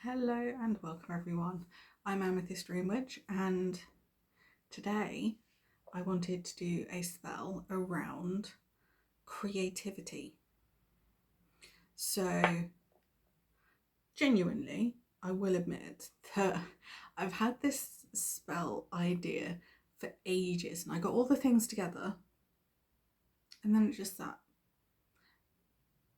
Hello and welcome everyone. I'm Amethyst Witch, and today I wanted to do a spell around creativity. So genuinely, I will admit that I've had this spell idea for ages and I got all the things together and then it just sat.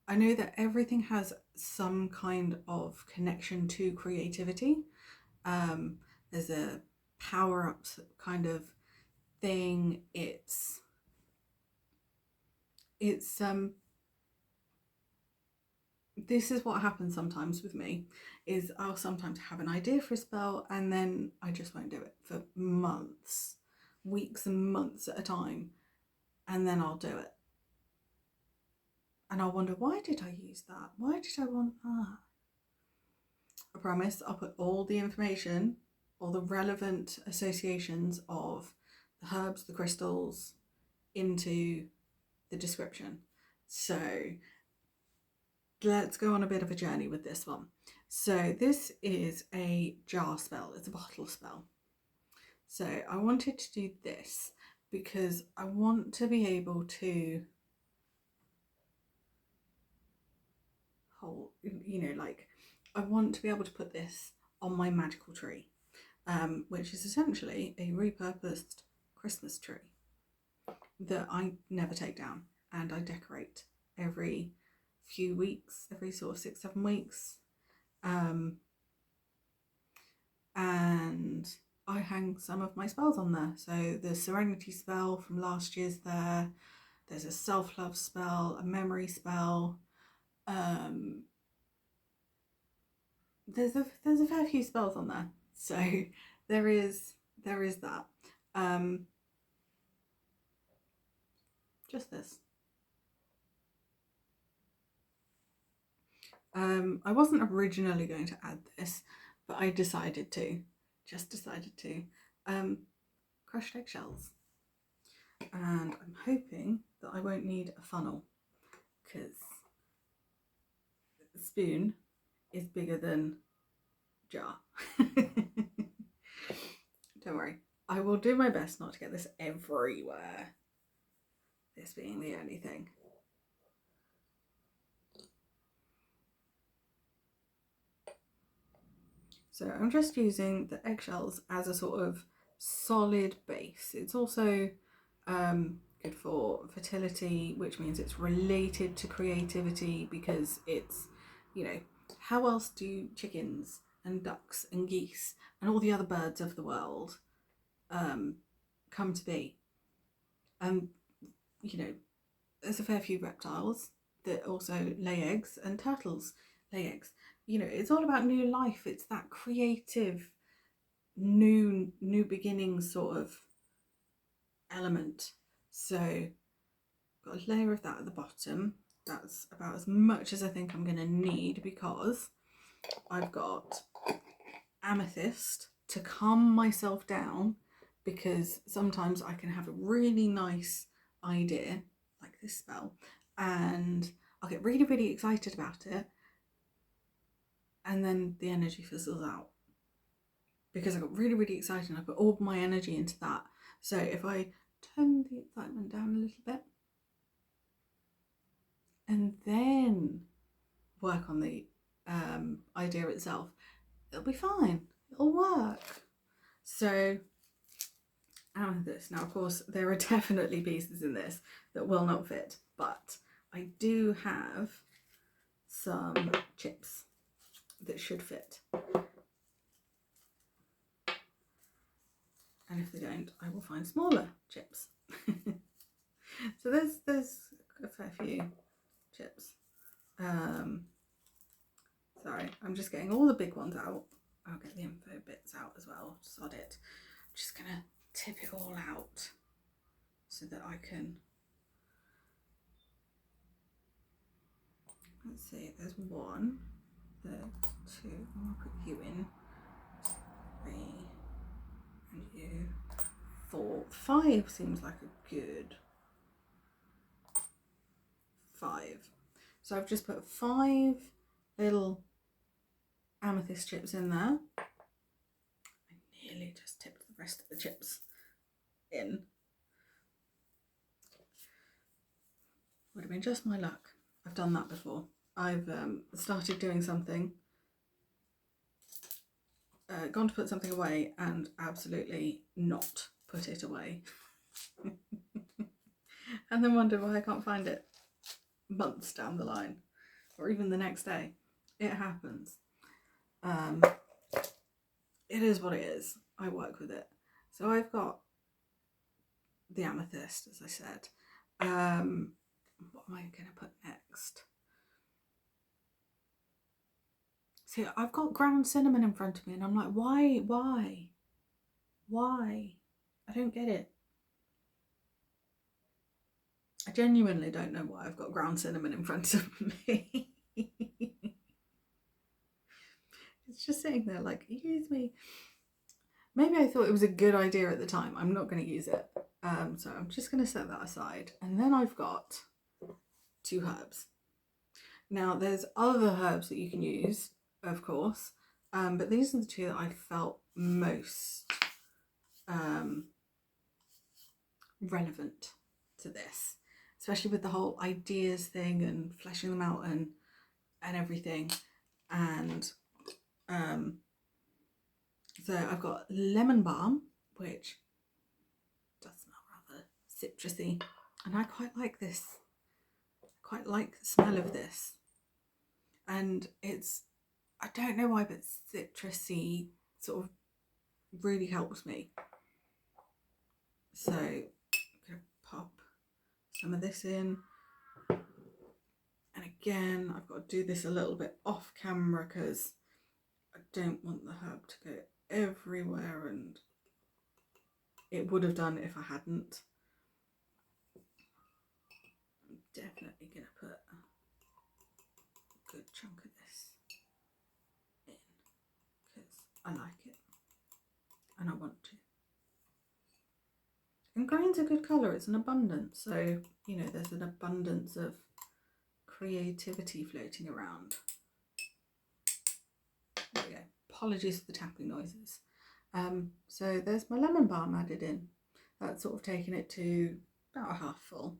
I know that everything has some kind of connection to creativity. Um, there's a power ups kind of thing. It's this is what happens sometimes with me is I'll sometimes have an idea for a spell and then I just won't do it for months, weeks and months at a time, and then I'll do it. And I'll wonder, why did I use that? Why did I want that? I promise I'll put all the information, all the relevant associations of the herbs, the crystals into the description. So let's go on a bit of a journey with this one. So this is a jar spell, it's a bottle spell. So I wanted to do this because I want to be able to hold, like I want to be able to put this on my magical tree, which is essentially a repurposed Christmas tree that I never take down and I decorate every few weeks, every sort of 6-7 weeks. And I hang some of my spells on there. So the Serenity spell from last year's there. There's a self-love spell, a memory spell. There's a fair few spells on there. So there is that. Just this. I wasn't originally going to add this, but I decided to. Just decided to. Crushed eggshells. And I'm hoping that I won't need a funnel because the spoon is bigger than jar. Don't worry, I will do my best not to get this everywhere, this being the only thing. So I'm just using the eggshells as a sort of solid base. It's also good for fertility, which means it's related to creativity because it's, how else do chickens and ducks and geese and all the other birds of the world come to be? And, there's a fair few reptiles that also lay eggs, and turtles lay eggs. It's all about new life. It's that creative new beginning sort of element. So got a layer of that at the bottom. That's about as much as I think I'm going to need because I've got Amethyst to calm myself down, because sometimes I can have a really nice idea like this spell and I'll get really, really excited about it and then the energy fizzles out because I got really, really excited and I put all my energy into that. So if I turn the excitement down a little bit and then work on the idea itself, it'll be fine. It'll work. So Amethyst. Now, of course, there are definitely pieces in this that will not fit, but I do have some chips that should fit. And if they don't, I will find smaller chips. So there's a fair few chips. Sorry, I'm just getting all the big ones out. I'll get the info bits out as well. Sod it. I'm just gonna tip it all out so that I can. Let's see, there's 1, there's 2, I'll put you in, 3, and you, 4, 5 seems like a good 5. So I've just put 5 little amethyst chips in there. I nearly just tipped the rest of the chips in. Would have been just my luck. I've done that before. I've started doing something, gone to put something away and absolutely not put it away. And then wonder why I can't find it months down the line or even the next day. It happens. It is what it is. I work with it. So I've got the amethyst, as I said. What am I going to put next? See, I've got ground cinnamon in front of me and I'm like, why? I don't get it. I genuinely don't know why I've got ground cinnamon in front of me. It's just sitting there like, use me. Maybe I thought it was a good idea at the time. I'm not going to use it. So I'm just going to set that aside. And then I've got 2 herbs. Now there's other herbs that you can use, of course, but these are the 2 that I felt most relevant to this, especially with the whole ideas thing and fleshing them out and everything. And so I've got lemon balm, which does smell rather citrusy, and I quite like this. I quite like the smell of this, and it's, I don't know why, but citrusy sort of really helps me. So I'm gonna pop some of this in, and again I've got to do this a little bit off camera because I don't want the herb to go everywhere, and it would have done if I hadn't. I'm definitely gonna put a good chunk of this in because I like it and I want to. And green's a good colour, it's an abundance, so you know there's an abundance of creativity floating around. There we go. Apologies for the tapping noises. So there's my lemon balm added in. That's sort of taken it to about a half full.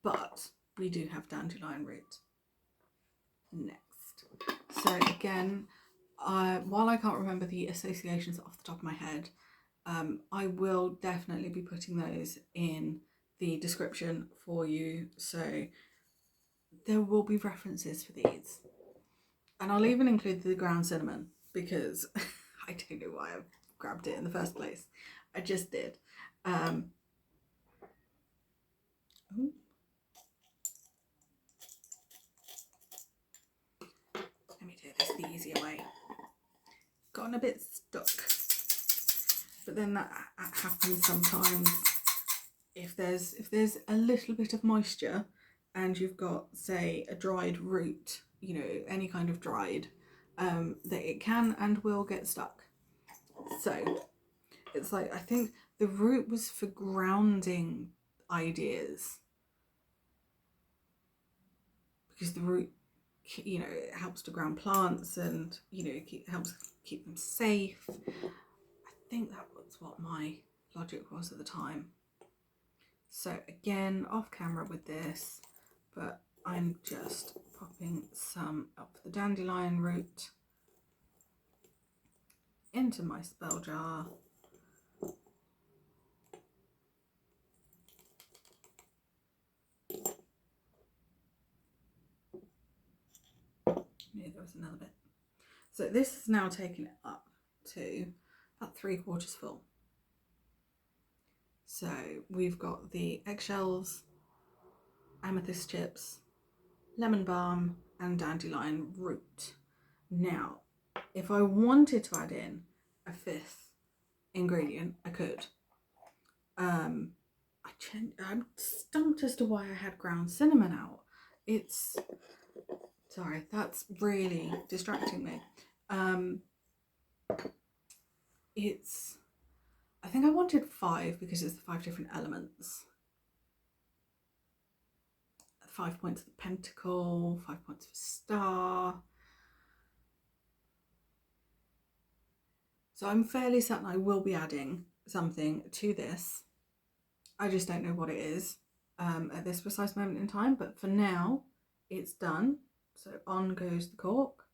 But we do have dandelion root next. So again, while I can't remember the associations off the top of my head, I will definitely be putting those in the description for you. So there will be references for these. And I'll even include the ground cinnamon because I don't know why I've grabbed it in the first place. I just did. Let me do this the easier way. Gotten a bit stuck. But then that happens sometimes if there's a little bit of moisture and you've got, say, a dried root, you know, any kind of dried, that it can and will get stuck. So it's like, I think the root was for grounding ideas, because the root, you know, it helps to ground plants and, you know, helps keep them safe. I think that was what my logic was at the time. So again, off camera with this, but I'm just popping some of the dandelion root into my spell jar. Yeah, there was another bit. So this is now taking it up to about 3/4 full. So we've got the eggshells, amethyst chips, lemon balm and dandelion root. Now, if I wanted to add in a 5th ingredient, I could. I'm stumped as to why I had ground cinnamon out. It's, sorry, that's really distracting me. It's, I think I wanted 5 because it's the 5 different elements. 5 points of the pentacle, 5 points of star. So I'm fairly certain I will be adding something to this. I just don't know what it is at this precise moment in time, but for now it's done. So on goes the cork.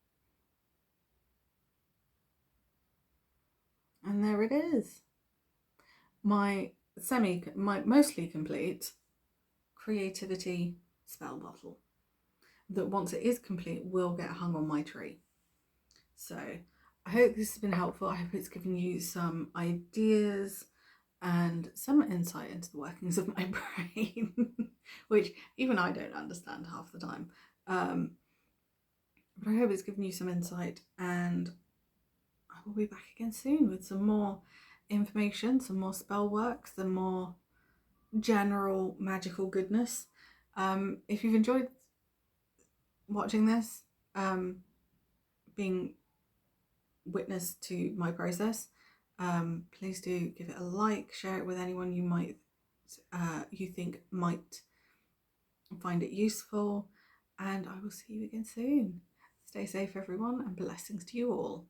And there it is. My mostly complete creativity spell bottle that once it is complete will get hung on my tree. So I hope this has been helpful. I hope it's given you some ideas and some insight into the workings of my brain, which even I don't understand half the time. But I hope it's given you some insight, and I will be back again soon with some more information, some more spell work, some more general magical goodness. If you've enjoyed watching this, being witness to my process, please do give it a like, share it with anyone you think might find it useful, and I will see you again soon. Stay safe everyone, and blessings to you all.